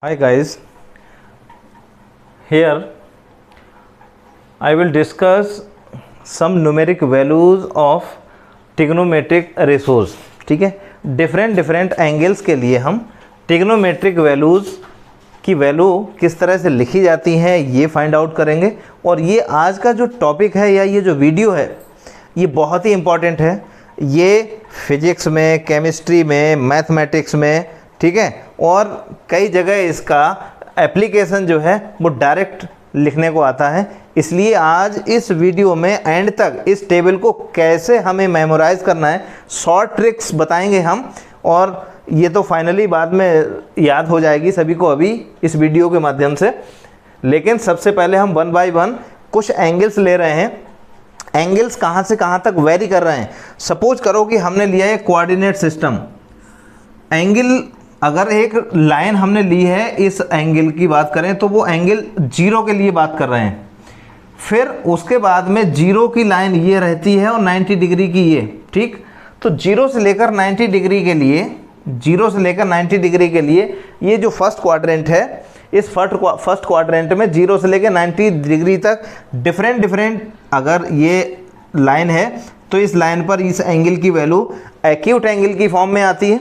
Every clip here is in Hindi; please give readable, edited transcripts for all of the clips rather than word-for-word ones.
Hi guys, here I will discuss some numeric values of trigonometric ratios. ठीक है, डिफरेंट एंगल्स के लिए हम ट्रिग्नोमेट्रिक वैल्यूज़ की वैल्यू किस तरह से लिखी जाती हैं ये फाइंड आउट करेंगे। और ये आज का जो टॉपिक है या ये जो वीडियो है ये बहुत ही इम्पॉर्टेंट है। ये फिजिक्स में, केमिस्ट्री में, मैथमेटिक्स में, ठीक है, और कई जगह इसका एप्लीकेशन जो है वो डायरेक्ट लिखने को आता है। इसलिए आज इस वीडियो में एंड तक इस टेबल को कैसे हमें मेमोराइज करना है, शॉर्ट ट्रिक्स बताएंगे हम। और ये तो फाइनली बाद में याद हो जाएगी सभी को अभी इस वीडियो के माध्यम से। लेकिन सबसे पहले हम वन बाय वन कुछ एंगल्स ले रहे हैं। एंगल्स कहाँ से कहाँ तक वेरी कर रहे हैं। सपोज करो कि हमने लिया है कोऑर्डिनेट सिस्टम। एंगल अगर एक लाइन हमने ली है, इस एंगल की बात करें तो वो एंगल जीरो के लिए बात कर रहे हैं। फिर उसके बाद में जीरो की लाइन ये रहती है और 90 डिग्री की ये, ठीक। तो जीरो से लेकर 90 डिग्री के लिए, जीरो से लेकर 90 डिग्री के लिए ये जो फर्स्ट क्वाड्रेंट है, इस फर्स्ट क्वाड्रेंट में जीरो से लेकर 90 डिग्री तक डिफरेंट अगर ये लाइन है तो इस लाइन पर इस एंगल की वैल्यू एक्यूट एंगल की फॉर्म में आती है,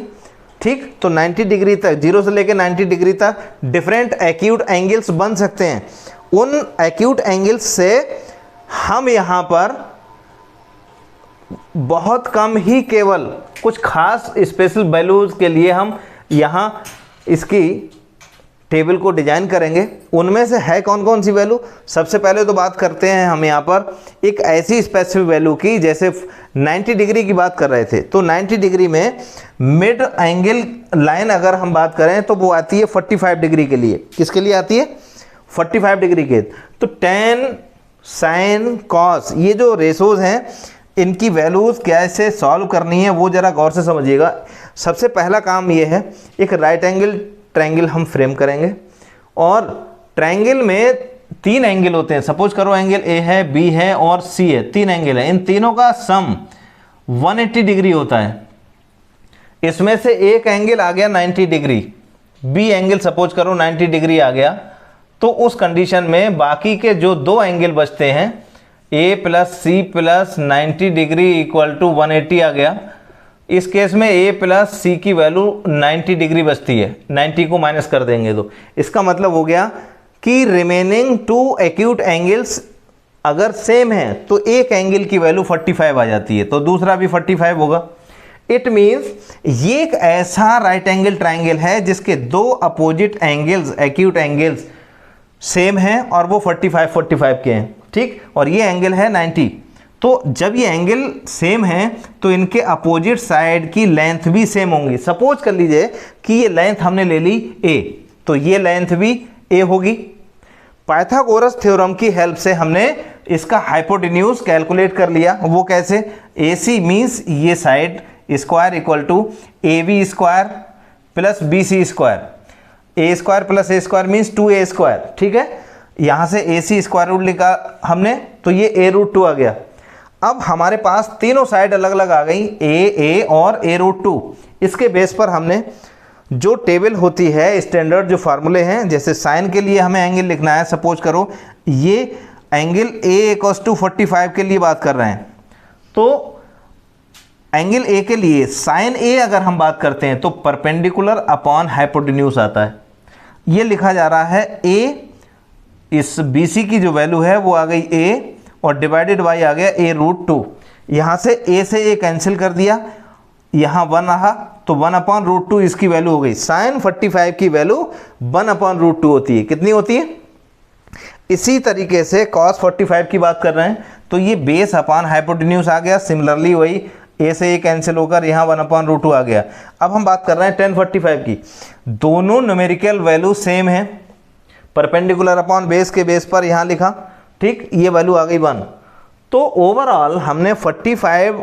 ठीक। तो 90 डिग्री तक, जीरो से लेकर 90 डिग्री तक डिफरेंट एक्यूट एंगल्स बन सकते हैं। उन एक्यूट एंगल्स से हम यहाँ पर बहुत कम ही, केवल कुछ खास स्पेशल वैल्यूज़ के लिए हम यहाँ इसकी टेबल को डिजाइन करेंगे। उनमें से है कौन कौन सी वैल्यू। सबसे पहले तो बात करते हैं हम यहाँ पर एक ऐसी स्पेसिफिक वैल्यू की, जैसे 90 डिग्री की बात कर रहे थे तो 90 डिग्री में मिड एंगल लाइन अगर हम बात करें तो वो आती है 45 डिग्री के लिए। किसके लिए आती है? 45 डिग्री के। तो टेन, साइन, कॉस, ये जो रेशोज हैं इनकी वैल्यूज़ कैसे सॉल्व करनी है वो ज़रा गौर से समझिएगा। सबसे पहला काम ये है, एक राइट एंगल ट्रायंगल हम फ्रेम करेंगे और ट्रायंगल में तीन एंगल होते हैं। सपोज करो एंगल ए है, बी है और सी है, तीन एंगल है। इन तीनों का सम 180 डिग्री होता है। इसमें से एक एंगल आ गया 90 डिग्री, बी एंगल सपोज करो 90 डिग्री आ गया, तो उस कंडीशन में बाकी के जो दो एंगल बचते हैं, A plus C plus 90 degree equal to 180 आ गया। इस केस में ए प्लस सी की वैल्यू 90 डिग्री बचती है, 90 को माइनस कर देंगे तो इसका मतलब हो गया कि रिमेनिंग टू एक्यूट एंगल्स अगर सेम है तो एक एंगल की वैल्यू 45 आ जाती है, तो दूसरा भी 45 होगा। इट मीन्स ये एक ऐसा राइट एंगल ट्रायंगल है जिसके दो opposite angles, acute angles same हैं और वो 45 के हैं, ठीक। और ये एंगल है 90। तो जब ये एंगल सेम है तो इनके अपोजिट साइड की लेंथ भी सेम होंगी। सपोज कर लीजिए कि ये लेंथ हमने ले ली ए, तो ये लेंथ भी ए होगी। पाइथागोरस थ्योरम की हेल्प से हमने इसका हाइपोटेन्यूज कैलकुलेट कर लिया। वो कैसे? ए सी मीन्स ये side square equal to A B square plus B C square. A square plus A square means 2a square, ठीक है। यहाँ से ए सी स्क्वायर रूट लिखा हमने तो ये a रूट 2 आ गया। अब हमारे पास तीनों साइड अलग अलग आ गई, ए और a रूट 2। इसके बेस पर हमने जो टेबल होती है, स्टैंडर्ड जो फार्मूले हैं, जैसे साइन के लिए हमें एंगल लिखना है। सपोज करो ये एंगल a इक्वल्स टू 45 के लिए बात कर रहे हैं, तो एंगल a के लिए साइन a अगर हम बात करते हैं तो परपेंडिकुलर अपॉन हाइपोटेन्यूज आता है। ये लिखा जा रहा है a, इस BC की जो वैल्यू है वो आ गई a और डिवाइडेड बाई आ गया a रूट 2। यहाँ से a से a कैंसिल कर दिया, यहाँ 1 रहा तो 1 अपॉन रूट 2 इसकी वैल्यू हो गई। साइन 45 की वैल्यू 1 अपॉन रूट 2 होती है। कितनी होती है? इसी तरीके से cos 45 की बात कर रहे हैं तो ये बेस अपॉन हाइपोटेन्यूज आ गया। सिमिलरली वही a से a कैंसिल होकर यहाँ 1 अपॉन रूट 2 आ गया। अब हम बात कर रहे हैं tan 45 की। दोनों न्यूमेरिकल वैल्यू सेम है, परपेंडिकुलर अपॉन बेस के बेस पर यहाँ लिखा, ठीक। ये वैल्यू आ गई 1। तो ओवरऑल हमने 45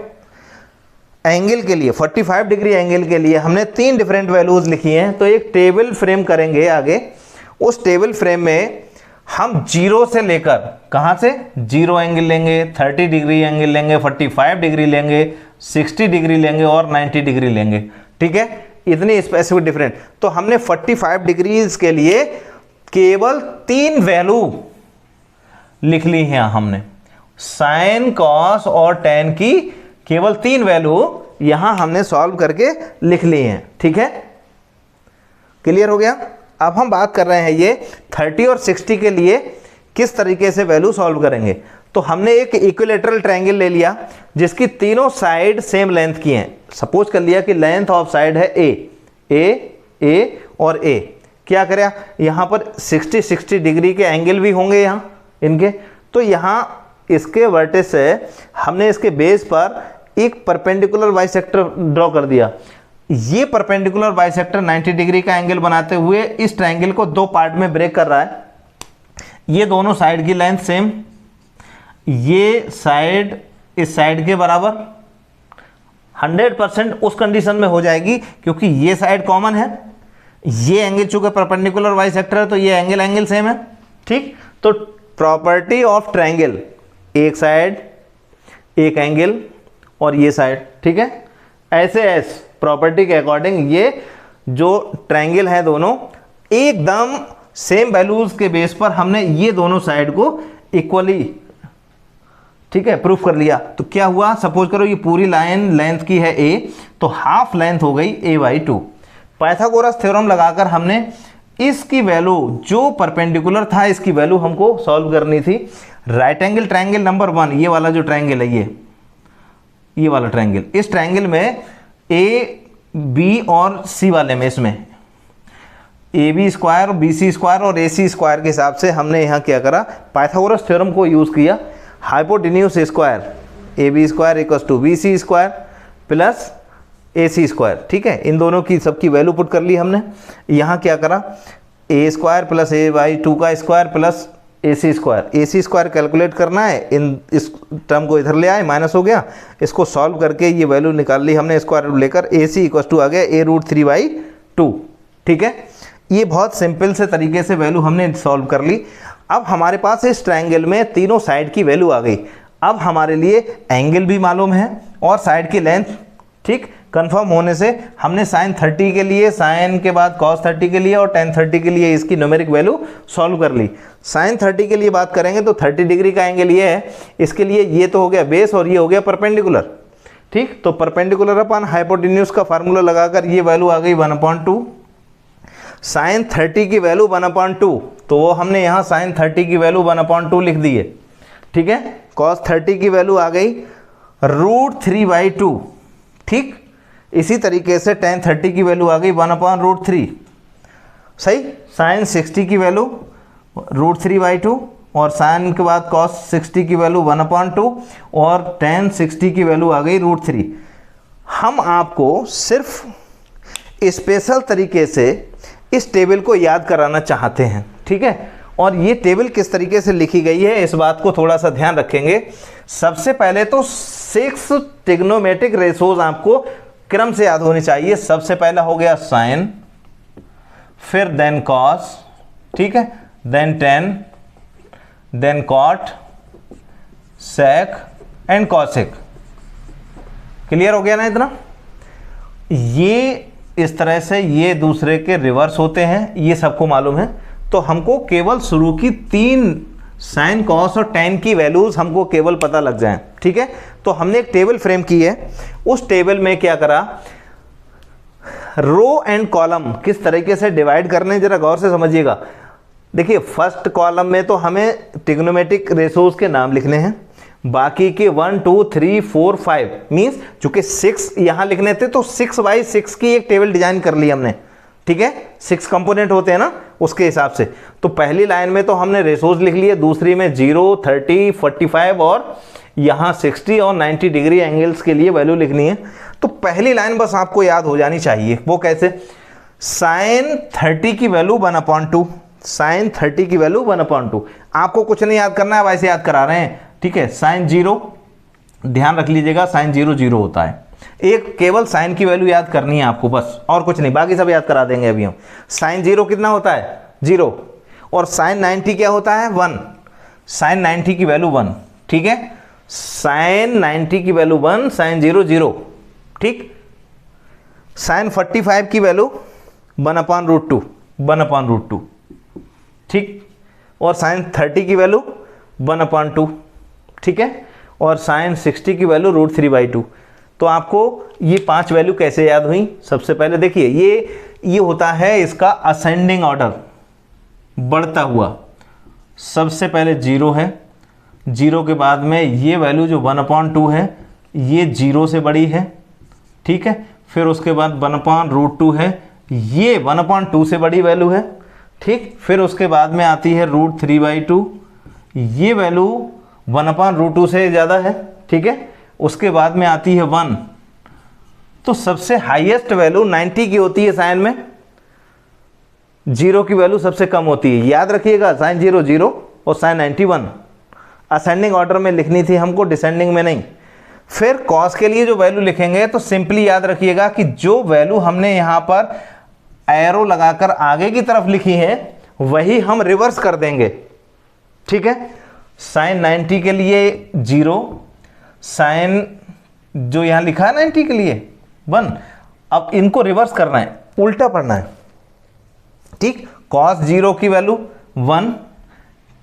एंगल के लिए, 45 डिग्री एंगल के लिए हमने तीन डिफरेंट वैल्यूज लिखी हैं। तो एक टेबल फ्रेम करेंगे आगे। उस टेबल फ्रेम में हम जीरो से लेकर, कहाँ से? जीरो एंगल लेंगे, 30 डिग्री एंगल लेंगे, 45 डिग्री लेंगे, 60 डिग्री लेंगे और 90 डिग्री लेंगे, ठीक है। इतनी स्पेसिफिक डिफरेंट। तो हमने 45 डिग्रीज के लिए केवल 3 वैल्यू लिख ली है हमने, साइन कॉस और टेन की केवल 3 वैल्यू यहां हमने सॉल्व करके लिख ली हैं। ठीक है, क्लियर हो गया। अब हम बात कर रहे हैं ये 30 और 60 के लिए किस तरीके से वैल्यू सॉल्व करेंगे। तो हमने एक इक्विलेटरल ट्रायंगल ले लिया जिसकी तीनों साइड सेम लेंथ की हैं। सपोज कर लिया कि लेंथ ऑफ साइड है ए और ए। क्या करें, यहां पर 60 डिग्री के एंगल भी होंगे यहां इनके। तो यहां इसके वर्टेक्स से हमने इसके बेस पर एक परपेंडिकुलर बाइसेक्टर ड्रॉ कर दिया। ये परपेंडिकुलर बाइसेक्टर 90 डिग्री का एंगल बनाते हुए इस ट्रायंगल को 2 पार्ट में ब्रेक कर रहा है। ये दोनों साइड की लेंथ सेम, ये साइड इस साइड के बराबर 100% उस कंडीशन में हो जाएगी क्योंकि ये साइड कॉमन है। ये एंगल चूंकि परपेंडिकुलर बाइसेक्टर है तो ये एंगल सेम है। ठीक, तो प्रॉपर्टी ऑफ ट्रायंगल, एक साइड एक एंगल और ये साइड। ठीक है, ऐसे प्रॉपर्टी के अकॉर्डिंग ये जो ट्रायंगल है दोनों एकदम सेम वैल्यूज के बेस पर हमने ये दोनों साइड को इक्वली, ठीक है, प्रूफ कर लिया। तो क्या हुआ, सपोज करो ये पूरी लाइन लेंथ की है ए, तो हाफ लेंथ हो गई a/2। पाइथागोरस थ्योरम लगाकर हमने इसकी वैल्यू जो परपेंडिकुलर था इसकी वैल्यू हमको सॉल्व करनी थी। राइट एंगल ट्रायंगल नंबर 1, ये वाला जो ट्रायंगल है ये वाला ट्रायंगल, इस ट्रायंगल में ए बी और सी वाले में इसमें A B square, B C square और ए सी स्क्वायर के हिसाब से हमने यहाँ क्या करा, पाइथागोरस थ्योरम को यूज़ किया। Hypotenuse square A B square equals to B C square plus A C square. ठीक है, इन दोनों की सबकी वैल्यू पुट कर ली हमने। यहाँ क्या करा, ए स्क्वायर प्लस a/2 का square plus A C square calculate करना है। इस टर्म को इधर ले आए, माइनस हो गया, इसको सॉल्व करके ये वैल्यू निकाल ली हमने स्क्वायर लेकर। ए सी इक्वल्स टू आ गया a√3/2। ठीक है, ये बहुत सिंपल से तरीके से वैल्यू हमने सॉल्व कर ली। अब हमारे पास इस ट्रायंगल में तीनों साइड की वैल्यू आ गई। अब हमारे लिए एंगल भी मालूम है और साइड की लेंथ, ठीक, कंफर्म होने से हमने sin 30 के लिए, sin के बाद cos 30 के लिए और tan 30 के लिए इसकी न्यूमेरिक वैल्यू सॉल्व कर ली। sin 30 के लिए बात करेंगे तो 30 डिग्री का एंगल ये है, इसके लिए ये तो हो गया बेस और ये हो गया परपेंडिकुलर। ठीक, तो परपेंडिकुलर अपन हाइपोटेन्यूज का फार्मूला लगाकर ये वैल्यू आ गई 1/2। sin 30 की वैल्यू 1/2, तो वो हमने यहाँ sin 30 की वैल्यू 1/2 लिख दी है। ठीक है, cos 30 की वैल्यू आ गई √3/2। ठीक, इसी तरीके से tan 30 की वैल्यू आ गई 1/√3। सही, sin 60 की वैल्यू √3/2 और sin के बाद cos 60 की वैल्यू 1/2 और tan 60 की वैल्यू आ गई √3। हम आपको सिर्फ स्पेशल तरीके से इस टेबल को याद कराना चाहते हैं। ठीक है, और ये टेबल किस तरीके से लिखी गई है इस बात को थोड़ा सा ध्यान रखेंगे। सबसे पहले तो 6 ट्रिग्नोमेट्रिक रेशोज आपको क्रम से याद होनी चाहिए। सबसे पहला हो गया साइन, फिर देन कॉस, ठीक है, then tan, then cot, sec and cosec. Clear हो गया ना इतना। ये इस तरह से ये दूसरे के रिवर्स होते हैं, ये सबको मालूम है। तो हमको केवल शुरू की 3 साइन, कॉस और टेन की वैल्यूज हमको केवल पता लग जाएं। ठीक है, तो हमने एक टेबल फ्रेम की है। उस टेबल में क्या करा, रो एंड कॉलम किस तरीके से डिवाइड करने, जरा गौर से समझिएगा। देखिए, फर्स्ट कॉलम में तो हमें ट्रिग्नोमेट्रिक रेशोज के नाम लिखने हैं, बाकी के 1 2 3 4 5 मीन्स चूंकि 6 यहां लिखने थे तो 6/6 की एक टेबल डिजाइन कर ली हमने। ठीक है, 6 कंपोनेंट होते हैं ना, उसके हिसाब से। तो पहली लाइन में तो हमने रेशोज लिख लिए, दूसरी में 0, 30, 45 और यहाँ 60 और 90 डिग्री एंगल्स के लिए वैल्यू लिखनी है। तो पहली लाइन बस आपको याद हो जानी चाहिए। वो कैसे, साइन 30 की वैल्यू 1/2, साइन 30 की वैल्यू 1/2। आपको कुछ नहीं याद करना है, वैसे याद करा रहे हैं। ठीक है, साइन 0 ध्यान रख लीजिएगा, साइन 0 0 होता है। एक केवल साइन की वैल्यू याद करनी है आपको बस, और कुछ नहीं, बाकी सब याद करा देंगे अभी हम। साइन 0 कितना होता है, 0, और साइन 90 क्या होता है, 1। साइन 90 की वैल्यू 1। ठीक है, साइन 90 की वैल्यू 1, साइन 0 0। ठीक, साइन 45 की वैल्यू 1/√2, 1/√2, ठीक। और साइन 30 की वैल्यू 1/2, ठीक है। और साइन 60 की वैल्यू √3/2। तो आपको ये 5 वैल्यू कैसे याद हुई? सबसे पहले देखिए, ये होता है इसका असेंडिंग ऑर्डर, बढ़ता हुआ। सबसे पहले 0 है, 0 के बाद में ये वैल्यू जो 1/2 है ये 0 से बड़ी है, ठीक है। फिर उसके बाद 1/√2 है, ये 1/2 से बड़ी वैल्यू है, ठीक। फिर उसके बाद में आती है √3/2, ये वैल्यू 1/√2 से ज़्यादा है, ठीक है। उसके बाद में आती है 1। तो सबसे हाईएस्ट वैल्यू 90 की होती है साइन में, 0 की वैल्यू सबसे कम होती है। याद रखिएगा, साइन 0 0 और साइन 90 1। असेंडिंग ऑर्डर में लिखनी थी हमको, डिसेंडिंग में नहीं। फिर कॉस के लिए जो वैल्यू लिखेंगे तो सिंपली याद रखिएगा कि जो वैल्यू हमने यहाँ पर एरो लगाकर आगे की तरफ लिखी है वही हम रिवर्स कर देंगे, ठीक है। साइन 90 के लिए 0, साइन जो यहाँ लिखा है 90 के लिए 1। अब इनको रिवर्स करना है, उल्टा पढ़ना है, ठीक। कॉस 0 की वैल्यू 1,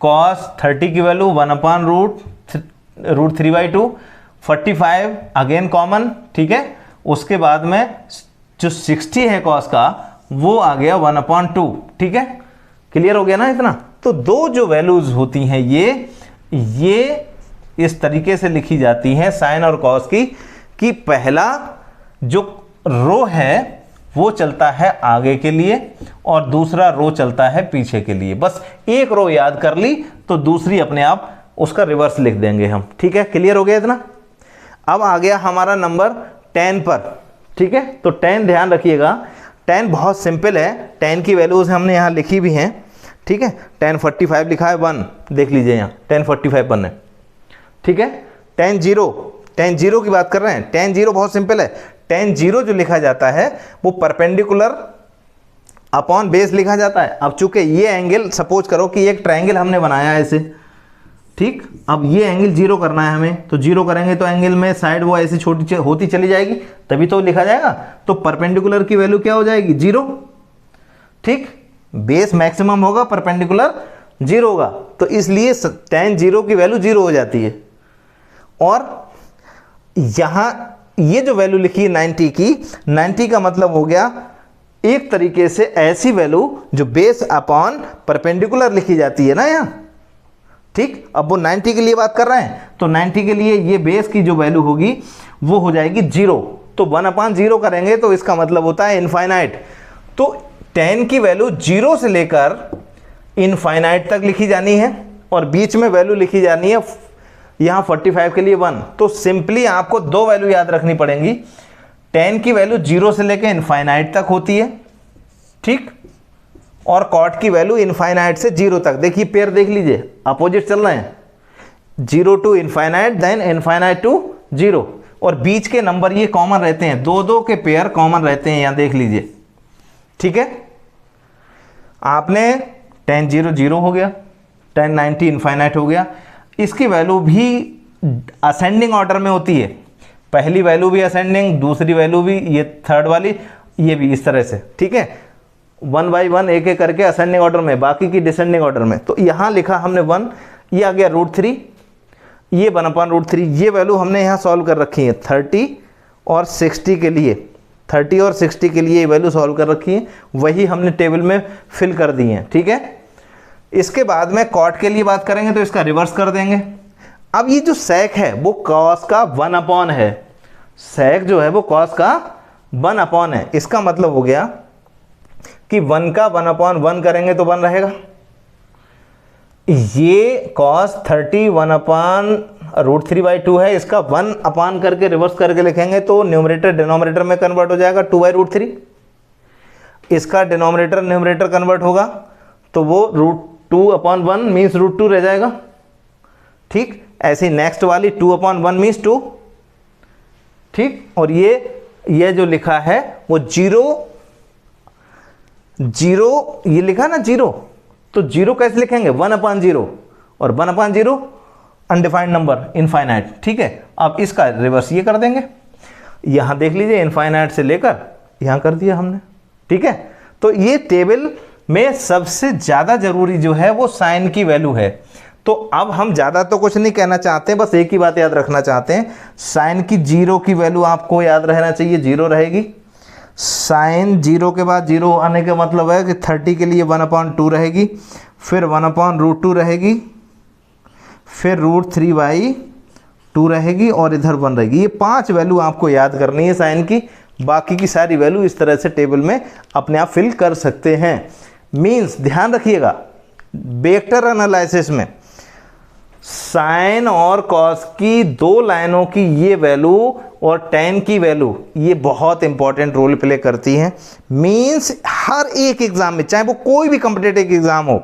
कॉस 30 की वैल्यू 1/√3/2, 45 अगेन कॉमन, ठीक है। उसके बाद में जो 60 है कॉस का वो आ गया 1/2, ठीक है। क्लियर हो गया ना इतना? तो दो जो वैल्यूज होती हैं ये इस तरीके से लिखी जाती हैं साइन और कॉस की, कि पहला जो रो है वो चलता है आगे के लिए और दूसरा रो चलता है पीछे के लिए। बस एक रो याद कर ली तो दूसरी अपने आप उसका रिवर्स लिख देंगे हम, ठीक है। क्लियर हो गया इतना? अब आ गया हमारा नंबर 10 पर, ठीक है। तो 10 ध्यान रखिएगा, 10 बहुत सिंपल है। 10 की वैल्यूज हमने यहाँ लिखी भी हैं, ठीक है। 10 45 लिखा है 1, देख लीजिए यहाँ 10 45 1 है, ठीक है। 10 0 की बात कर रहे हैं। 10 0 बहुत सिंपल है। 10 0 जो लिखा जाता है वो परपेंडिकुलर अपॉन बेस लिखा जाता है। अब चूंकि ये एंगल, सपोज करो कि एक ट्रायंगल हमने बनाया है ऐसे, ठीक। अब ये एंगल 0 करना है हमें, तो 0 करेंगे तो एंगल में साइड वो ऐसी छोटी होती चली जाएगी, तभी तो लिखा जाएगा। तो परपेंडिकुलर की वैल्यू क्या हो जाएगी? 0, ठीक। बेस मैक्सिमम होगा, परपेंडिकुलर 0 होगा, तो इसलिए tan 0 की वैल्यू 0 हो जाती है। और यहां ये जो वैल्यू लिखी है 90 की, 90 का मतलब हो गया एक तरीके से ऐसी वैल्यू जो बेस अपॉन परपेंडिकुलर लिखी जाती है ना यहाँ, ठीक। अब वो 90 के लिए बात कर रहे हैं, तो 90 के लिए ये बेस की जो वैल्यू होगी वो हो जाएगी 0। तो 1/0 करेंगे तो इसका मतलब होता है इनफाइनाइट। तो 10 की वैल्यू 0 से लेकर इनफाइनाइट तक लिखी जानी है और बीच में वैल्यू लिखी जानी है यहाँ 45 के लिए 1। तो सिंपली आपको दो वैल्यू याद रखनी पड़ेंगी। 10 की वैल्यू 0 से लेकर इनफाइनाइट तक होती है, ठीक। और कॉट की वैल्यू इनफाइनाइट से 0 तक। देखिए पेयर देख लीजिए, अपोजिट चल रहे हैं, 0 to infinite, then infinite to 0। और बीच के नंबर ये कॉमन रहते हैं, 2 के पेयर कॉमन रहते हैं, यहाँ देख लीजिए, ठीक है। आपने 10 0 0 हो गया, 10 90 इनफाइनाइट हो गया। इसकी वैल्यू भी असेंडिंग ऑर्डर में होती है, पहली वैल्यू भी असेंडिंग, दूसरी वैल्यू भी, ये थर्ड वाली ये भी इस तरह से, ठीक है। 1 by 1 एक एक करके असेंडिंग ऑर्डर में, बाकी की डिसेंडिंग ऑर्डर में। तो यहाँ लिखा हमने 1, ये आ गया √3, ये 1/√3। ये वैल्यू हमने यहाँ सॉल्व कर रखी है 30 और 60 के लिए, 30 और 60 के लिए ये वैल्यू सॉल्व कर रखी है, वही हमने टेबल में फिल कर दी है, ठीक है। इसके बाद में कॉट के लिए बात करेंगे तो इसका रिवर्स कर देंगे। अब ये जो सेक है वो कॉस का 1/, है। सेक जो है वो कॉस का 1/, है। इसका मतलब हो गया कि 1 का 1/1 करेंगे तो 1 रहेगा। ये cos 30 1/√3/2 है, इसका 1 करके रिवर्स करके लिखेंगे तो न्यूमरेटर डिनोमिनेटर में कन्वर्ट हो जाएगा 2/√3। इसका डिनोमिनेटर न्यूमरेटर कन्वर्ट होगा तो वो √2/1 मीन्स √2 रह जाएगा, ठीक। ऐसी नेक्स्ट वाली 2/1 मीन्स 2, ठीक। और ये जो लिखा है वो 0 ये लिखा ना 0, तो 0 कैसे लिखेंगे? 1/0, और 1/0 अनडिफाइंड नंबर, इनफाइनाइट, ठीक है। अब इसका रिवर्स ये कर देंगे, यहां देख लीजिए इनफाइनाइट से लेकर यहाँ कर दिया हमने, ठीक है। तो ये टेबल में सबसे ज़्यादा जरूरी जो है वो साइन की वैल्यू है। तो अब हम ज़्यादा तो कुछ नहीं कहना चाहते, बस एक ही बात याद रखना चाहते हैं, साइन की 0 की वैल्यू आपको याद रहना चाहिए, 0 रहेगी। साइन 0 के बाद 0 आने का मतलब है कि 30 के लिए 1/2 रहेगी, फिर 1/√2 रहेगी, फिर √3/2 रहेगी और इधर 1 रहेगी। ये 5 वैल्यू आपको याद करनी है साइन की। बाकी की सारी वैल्यू इस तरह से टेबल में अपने आप फिल कर सकते हैं। मीन्स ध्यान रखिएगा, वेक्टर एनालिसिस में साइन और कॉस की 2 लाइनों की ये वैल्यू और tan की वैल्यू ये बहुत इंपॉर्टेंट रोल प्ले करती हैं। मीन्स हर एक एग्जाम में, चाहे वो कोई भी कॉम्पिटिटिव एग्जाम हो,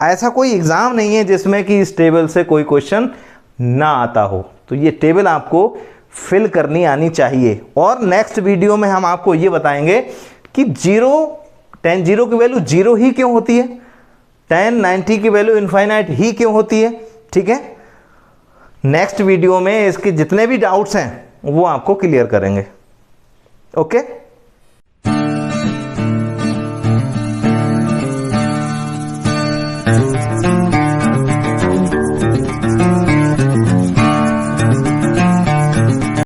ऐसा कोई एग्जाम नहीं है जिसमें कि इस टेबल से कोई क्वेश्चन ना आता हो। तो ये टेबल आपको फिल करनी आनी चाहिए। और नेक्स्ट वीडियो में हम आपको ये बताएंगे कि tan 0 की वैल्यू 0 ही क्यों होती है, tan 90 की वैल्यू इनफाइनाइट ही क्यों होती है, ठीक है। नेक्स्ट वीडियो में इसके जितने भी डाउट्स हैं वो आपको क्लियर करेंगे। ओके।